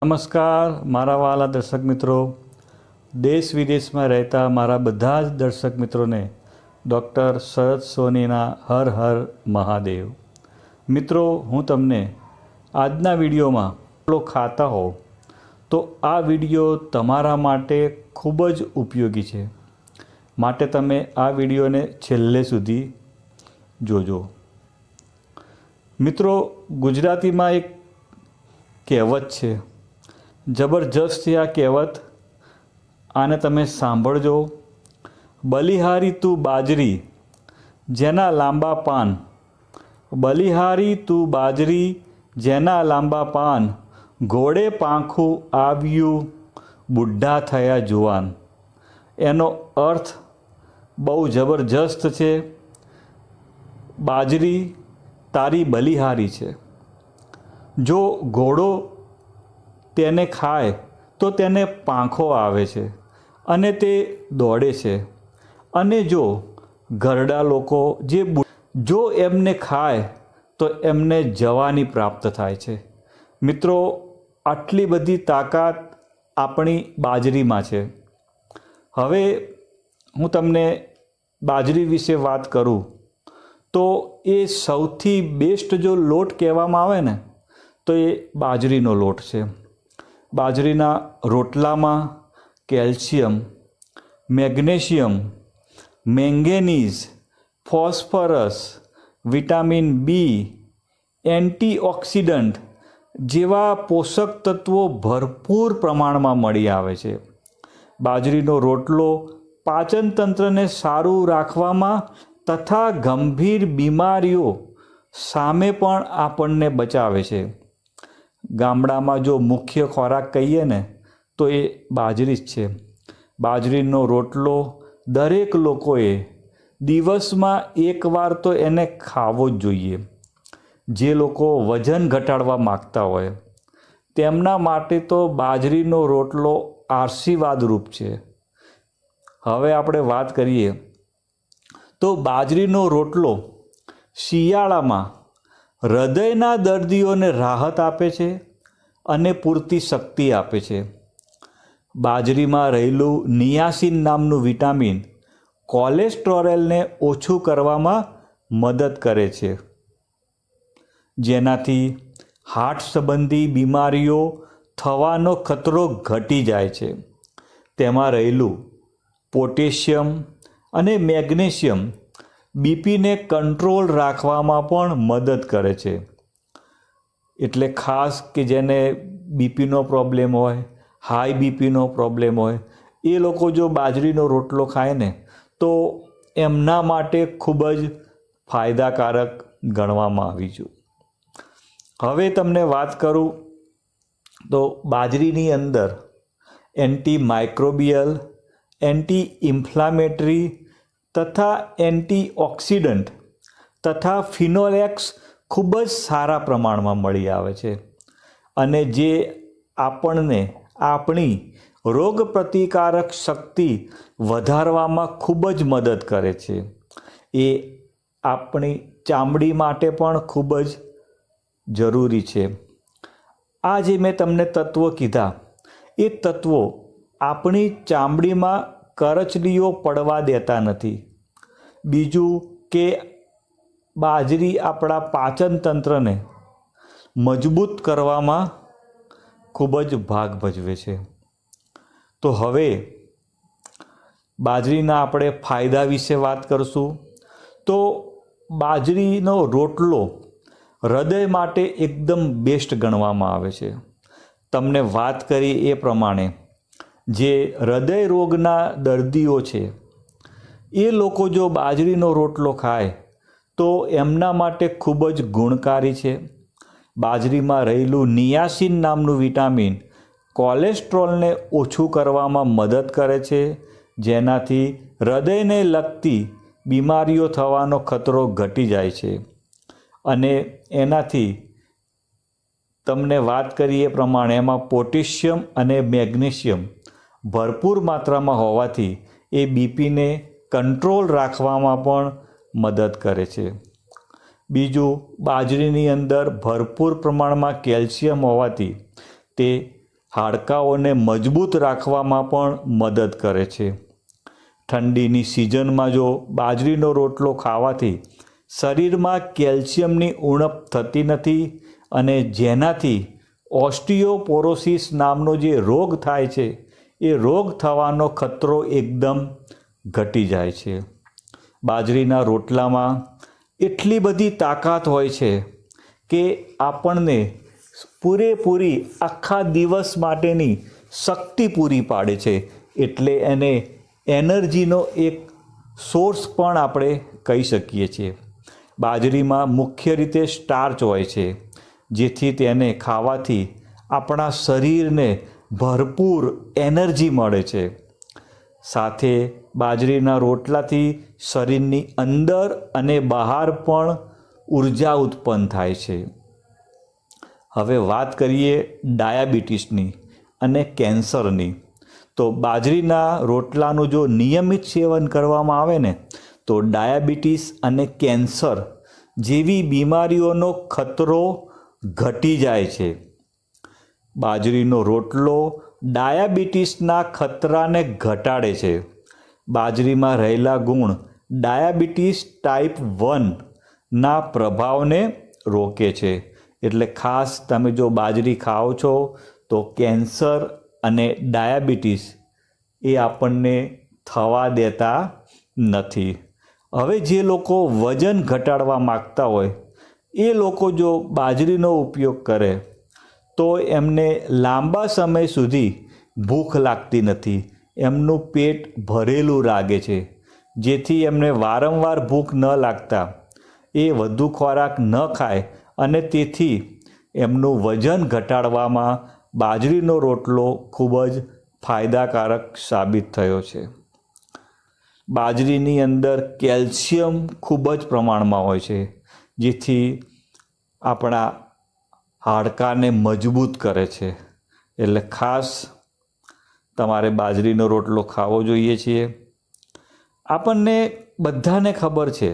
નમસ્કાર મારા વાલા દર્શક મિત્રો, દેશ વિદેશમાં રહેતા મારા બધા જ દર્શક મિત્રોને ડૉક્ટર શરદ સોનીના હર હર મહાદેવ। મિત્રો, હું તમને આજના વિડીયોમાં ખાતા હો તો આ વિડીયો તમારા માટે ખૂબ જ ઉપયોગી છે, માટે તમે આ વિડીયોને છેલ્લે સુધી જોજો। મિત્રો, ગુજરાતીમાં એક કહેવત છે, જબરજસ્ત છે આ કહેવત, આને તમે સાંભળજો। બલિહારી તું બાજરી જેના લાંબા પાન, બલિહારી તું બાજરી જેના લાંબા પાન, ઘોડે પાંખું આવ્યું બુઢ્ઢા થયા જુવાન। એનો અર્થ બહુ જબરજસ્ત છે। બાજરી તારી બલિહારી છે, જો ઘોડો તેને ખાય તો તેને પાંખો આવે છે અને તે દોડે છે, અને જો ઘરડા લોકો જો એમને ખાય તો એમને જવાની પ્રાપ્ત થાય છે। મિત્રો, આટલી બધી તાકાત આપણી બાજરીમાં છે। હવે હું તમને બાજરી વિશે વાત કરું તો એ સૌથી બેસ્ટ જો લોટ કહેવામાં આવે ને તો એ બાજરીનો લોટ છે। બાજરીના રોટલામાં calcium, magnesium, manganese, phosphorus, vitamin B, antioxidant જેવા પોષક તત્વો ભરપૂર પ્રમાણમાં મળી આવે છે। બાજરીનો રોટલો પાચન તંત્રને સારું રાખવામાં તથા ગંભીર બીમારીઓ સામે પણ આપણને બચાવે છે। ગામડામાં જો મુખ્ય ખોરાક કહીએ ને તો એ બાજરી જ છે। બાજરીનો રોટલો દરેક લોકોએ દિવસમાં એકવાર તો એને ખાવો જ જોઈએ। જે લોકો વજન ઘટાડવા માગતા હોય તેમના માટે તો બાજરીનો રોટલો આશીર્વાદરૂપ છે। હવે આપણે વાત કરીએ તો બાજરીનો રોટલો શિયાળામાં હૃદયના દર્દીઓને રાહત આપે છે અને પૂરતી શક્તિ આપે છે। બાજરીમાં રહેલું નિયાસિન નામનું વિટામિન કોલેસ્ટ્રોલને ઓછું કરવામાં મદદ કરે છે, જેનાથી હાર્ટ સંબંધી બીમારીઓ થવાનો ખતરો ઘટી જાય છે। તેમાં રહેલું પોટેશિયમ અને મેગ્નેશિયમ બીપીને કંટ્રોલ રાખવામાં પણ મદદ કરે છે। એટલે ખાસ કે જેને બીપીનો પ્રોબ્લેમ હોય, હાઈ બીપીનો પ્રોબ્લેમ હોય, એ લોકો જો બાજરીનો રોટલો ખાય ને તો એમના માટે ખૂબ જ ફાયદાકારક ગણવામાં આવી છે। હવે તમને વાત કરું તો બાજરીની અંદર એન્ટી માઇક્રોબિયલ, એન્ટી ઇન્ફ્લામેટરી તથા એન્ટીઓક્સિડન્ટ તથા ફિનોલેક્સ ખૂબ જ સારા પ્રમાણમાં મળી આવે છે, અને જે આપણને આપણી રોગ પ્રતિકારક શક્તિ વધારવામાં ખૂબ જ મદદ કરે છે। એ આપણી ચામડી માટે પણ ખૂબ જ જરૂરી છે। આ જે મેં તમને તત્વો કીધા એ તત્વો આપણી ચામડીમાં કરચલીઓ પડવા દેતા નથી। બીજું કે બાજરી આપણા પાચન તંત્રને મજબૂત કરવામાં ખૂબ જ ભાગ ભજવે છે। તો હવે બાજરીના આપણે ફાયદા વિશે વાત કરશું તો બાજરીનો રોટલો હૃદય માટે એકદમ બેસ્ટ ગણવામાં આવે છે। તમને વાત કરી એ પ્રમાણે જે હૃદય રોગના દર્દીઓ છે એ લોકો જો બાજરીનો રોટલો ખાય તો એમના માટે ખૂબ જ ગુણકારી છે। બાજરીમાં રહેલું નિયાસિન નામનું વિટામિન કોલેસ્ટ્રોલને ઓછું કરવામાં મદદ કરે છે, જેનાથી હૃદયને લગતી બીમારીઓ થવાનો ખતરો ઘટી જાય છે, અને એનાથી તમને વાત કરી એ પ્રમાણે એમાં પોટેશિયમ અને મેગ્નેશિયમ ભરપૂર માત્રામાં હોવાથી એ બીપીને કંટ્રોલ રાખવામાં પણ મદદ કરે છે। બીજું, બાજરીની અંદર ભરપૂર પ્રમાણમાં કેલ્શિયમ હોવાથી તે હાડકાઓને મજબૂત રાખવામાં પણ મદદ કરે છે. ઠંડીની સિઝનમાં જો બાજરીનો રોટલો ખાવાથી શરીરમાં કેલ્શિયમની ઉણપ થતી નથી અને જેનાથી ઓસ્ટિયોપોરોસિસ નામનો જે રોગ થાય છે એ રોગ થવાનો ખતરો એકદમ ઘટી જાય છે. બાજરીના રોટલામાં એટલી બધી તાકાત હોય છે કે આપણને પૂરેપૂરી આખા દિવસ માટેની શક્તિ પૂરી પાડે છે. એટલે એને એનર્જીનો એક સોર્સ પણ આપણે કહી શકીએ છીએ. બાજરીમાં મુખ્ય રીતે સ્ટાર્ચ હોય છે, જેથી તેને ખાવાથી આપણા શરીરને ભરપૂર એનર્જી મળે છે. સાથે બાજરીના રોટલાથી શરીરની અંદર અને બહાર પણ ઉર્જા ઉત્પન્ન થાય છે. હવે વાત કરીએ ડાયાબિટીસની અને કેન્સરની. તો બાજરીના રોટલાનું જો નિયમિત સેવન કરવામાં આવે ને તો ડાયાબિટીસ અને કેન્સર જેવી બીમારીઓનો ખતરો ઘટી જાય છે. બાજરીનો રોટલો ડાયાબિટીસના ખતરાને ઘટાડે છે. બાજરીમાં રહેલા ગુણ ડાયાબિટીસ ટાઈપ 1ના પ્રભાવને રોકે છે. એટલે ખાસ તમે જો બાજરી ખાઓ છો તો કેન્સર અને ડાયાબિટીસ એ આપણને થવા દેતા નથી. હવે જે લોકો વજન ઘટાડવા માગતા હોય એ લોકો જો બાજરીનો ઉપયોગ કરે તો એમને લાંબા સમય સુધી ભૂખ લાગતી નથી. એમનું પેટ ભરેલું લાગે છે, જેથી એમને વારંવાર ભૂખ ન લાગતા એ વધુ ખોરાક ન ખાય અને તેથી એમનું વજન ઘટાડવામાં બાજરીનો રોટલો ખૂબ જ ફાયદાકારક સાબિત થયો છે. બાજરીની અંદર કેલ્શિયમ ખૂબ જ પ્રમાણમાં હોય છે, જેથી આપણા હાડકાને મજબૂત કરે છે. એટલે ખાસ તમારે બાજરીનો રોટલો ખાવો જોઈએ છીએ. આપણને બધાને ખબર છે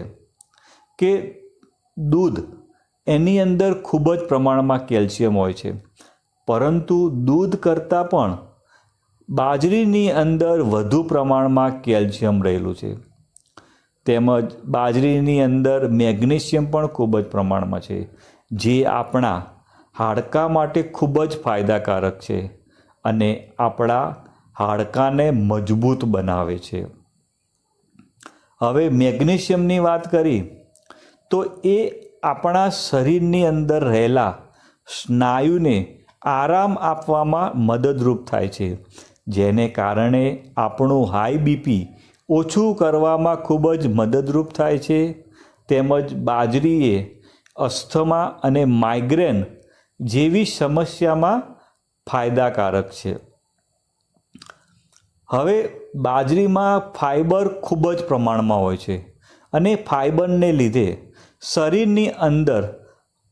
કે દૂધ એની અંદર ખૂબ જ પ્રમાણમાં કેલ્શિયમ હોય છે, પરંતુ દૂધ કરતાં પણ બાજરીની અંદર વધુ પ્રમાણમાં કેલ્શિયમ રહેલું છે. તેમજ બાજરીની અંદર મેગ્નેશિયમ પણ ખૂબ જ પ્રમાણમાં છે, જે આપણા હાડકાં માટે ખૂબ જ ફાયદાકારક છે અને આપણા હાડકાને મજબૂત બનાવે છે. હવે મેગ્નેશિયમની વાત કરી તો એ આપણા શરીરની અંદર રહેલા સ્નાયુને આરામ આપવામાં મદદરૂપ થાય છે, જેને કારણે આપણું હાઈ બીપી ઓછું કરવામાં ખૂબ જ મદદરૂપ થાય છે. તેમજ બાજરી એ અસ્થમા અને માઇગ્રેન જેવી સમસ્યામાં ફાયદાકારક છે. હવે બાજરીમાં ફાઇબર ખૂબ જ પ્રમાણમાં હોય છે અને ફાઇબરને લીધે શરીરની અંદર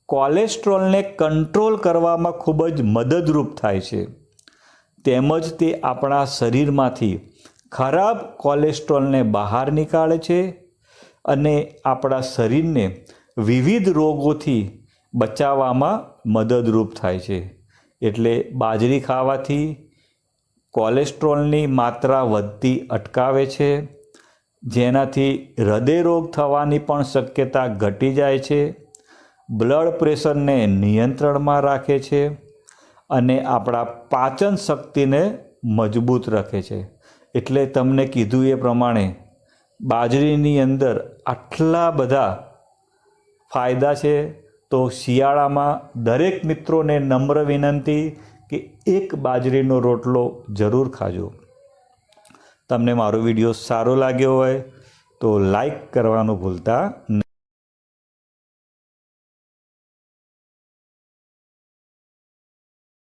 કોલેસ્ટ્રોલને કંટ્રોલ કરવામાં ખૂબ જ મદદરૂપ થાય છે. તેમજ તે આપણા શરીરમાંથી ખરાબ કોલેસ્ટ્રોલને બહાર નીકાળે છે અને આપણા શરીરને વિવિધ રોગોથી બચાવવામાં મદદરૂપ થાય છે. એટલે બાજરી ખાવાથી કોલેસ્ટ્રોલની માત્રા વધતી અટકાવે છે, જેનાથી હૃદયરોગ થવાની પણ શક્યતા ઘટી જાય છે. બ્લડ પ્રેશરને નિયંત્રણમાં રાખે છે અને આપણા પાચન શક્તિને મજબૂત રાખે છે. એટલે તમને કીધું એ પ્રમાણે બાજરીની અંદર આટલા બધા ફાયદા છે. તો શિયાળામાં દરેક મિત્રોને નમ્ર વિનંતી કે એક બાજરીનો રોટલો જરૂર ખાજો. તમને મારો વિડીયો સારો લાગ્યો હોય તો લાઈક કરવાનું ભૂલતા નહીં.